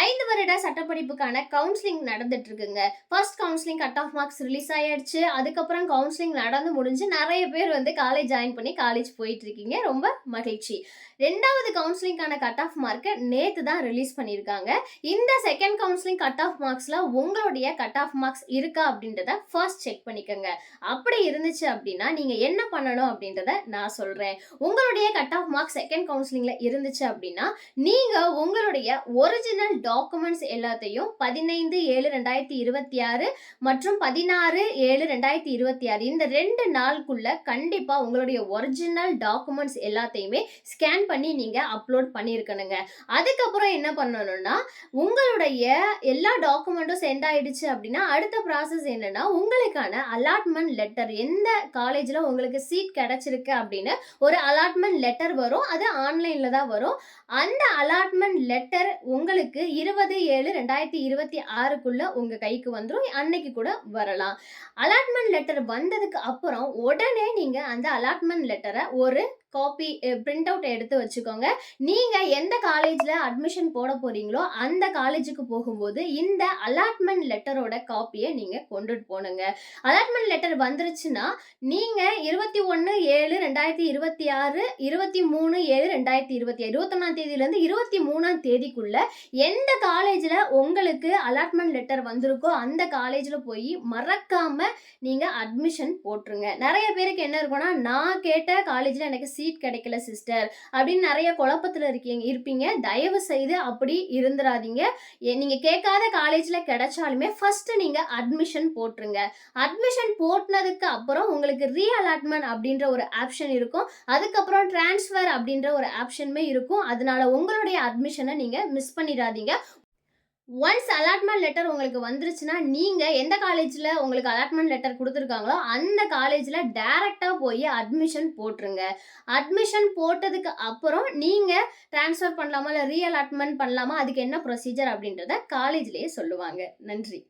5 வருட சட்டப்படிப்புக்கான கவுன்சிலிங் நடந்துட்டு இருக்குங்க. First counselling cut off marks release ஆயாச்சு. அதுக்கப்புறம் கவுன்சிலிங் நடந்து முடிஞ்சு நெறைய பேர் காலேஜ் ஜாயின் பண்ணி காலேஜ் போயிட்டு இருக்கீங்க. ரொம்ப மகிழ்ச்சி. 2வது கவுன்சிலிங்கான கட் ஆஃப் மார்க்க நேத்து தான் ரிலீஸ் பண்ணியிருக்காங்க. இந்த செகண்ட் கவுன்சிலிங் கட் ஆஃப் மார்க்ஸ்ல உங்களுடைய கட் ஆஃப் மார்க்ஸ் இருக்கா அப்படின்றத ஃபர்ஸ்ட் செக் பண்ணிக்கங்க. அப்படி இருந்துச்சு அப்படின்னா நீங்க என்ன பண்ணணும் அப்படின்றத நான் சொல்றேன். உங்களுடைய கட் ஆஃப் மார்க்ஸ் செகண்ட் கவுன்சிலிங்ல இருந்துச்சு அப்படின்னா நீங்க உங்களுடைய ஒரிஜினல் டாக்குமெண்ட்ஸ் எல்லாத்தையும் 15/7/2026 மற்றும் 16/7/2026 இந்த 2 நாளுக்குள்ள கண்டிப்பா உங்களுடைய ஒரிஜினல் டாக்குமெண்ட்ஸ் எல்லாத்தையுமே ஸ்கேன் பண்ணி நீங்க அப்லோட் பண்ணியிருக்கணுங்க. அதுக்கப்புறம் என்ன பண்ணணும்னா உங்களுடைய எல்லா டாக்குமெண்ட்டும் சென்ட் ஆயிடுச்சு அப்படின்னா அடுத்த ப்ராசஸ் என்னன்னா உங்களுக்கான அலாட்மெண்ட் லெட்டர் எந்த காலேஜ்ல உங்களுக்கு சீட் கிடைச்சிருக்கு அப்படின்னு ஒரு அலாட்மெண்ட் லெட்டர் வரும். அது ஆன்லைன்ல தான் வரும். அந்த அலாட்மெண்ட் லெட்டர் உங்களுக்கு 20/7/2026க்குள்ள உங்க கைக்கு வந்துரும். அன்னைக்கு கூட வரலாம். அலாட்மெண்ட் லெட்டர் வந்ததுக்கு அப்புறம் உடனே நீங்க அந்த அலாட்மெண்ட் லெட்டரை ஒரு காப்பி பிரிண்ட் அவுட் எடுத்து வச்சுக்கோங்க. நீங்க எந்த காலேஜ்ல அட்மிஷன் போட போறீங்களோ அந்த காலேஜுக்கு போகும்போது இந்த அலாட்மெண்ட் லெட்டரோட காப்பியை நீங்க கொண்டுட்டு போனுங்க. அலாட்மெண்ட் லெட்டர் வந்துருச்சுன்னா நீங்க 21/7/2026 23/7/2025 21ஆம் தேதியிலிருந்து 23ஆம் தேதிக்குள்ள எந்த காலேஜ்ல உங்களுக்கு அலாட்மெண்ட் லெட்டர் வந்திருக்கோ அந்த காலேஜ்ல போய் மறக்காம நீங்க அட்மிஷன் போட்டுருங்க. நிறைய பேருக்கு என்ன இருக்கும்னா நான் கேட்ட காலேஜ்ல எனக்கு சீட் கிடைக்கல சிஸ்டர் அப்படின்னு நிறைய குழப்பத்துல இருப்பீங்க. தயவு செய்து அப்படி இருந்துராதீங்க. நீங்க கேட்காத காலேஜ்ல கிடைச்சாலுமே ஃபர்ஸ்ட் நீங்க அட்மிஷன் போட்டுருங்க. அட்மிஷன் போட்டதுக்கு அப்புறம் உங்களுக்கு ரீ அலாட்மெண்ட் அப்படின்ற ஒரு ஆப்ஷன் இருக்கும். அதுக்கப்புறம் டிரான்ஸ்ஃபர் அப்படின்ற ஒரு ஆப்ஷனுமே இருக்கும். அதனால உங்களுடைய அட்மிஷனை நீங்க மிஸ் பண்ணிடாதீங்க. ஒன்ஸ் அலாட்மெண்ட் லெட்டர் உங்களுக்கு வந்துருச்சுன்னா நீங்க எந்த காலேஜ்ல உங்களுக்கு அலாட்மெண்ட் லெட்டர் கொடுத்துருக்காங்களோ அந்த காலேஜ்ல டைரக்டா போய் அட்மிஷன் போட்டுருங்க. அட்மிஷன் போட்டதுக்கு அப்புறம் நீங்க டிரான்ஸ்ஃபர் பண்ணலாமா இல்லை ரீ அலாட்மெண்ட் பண்ணலாமா அதுக்கு என்ன ப்ரொசீஜர் அப்படின்றத காலேஜ்லயே சொல்லுவாங்க. நன்றி.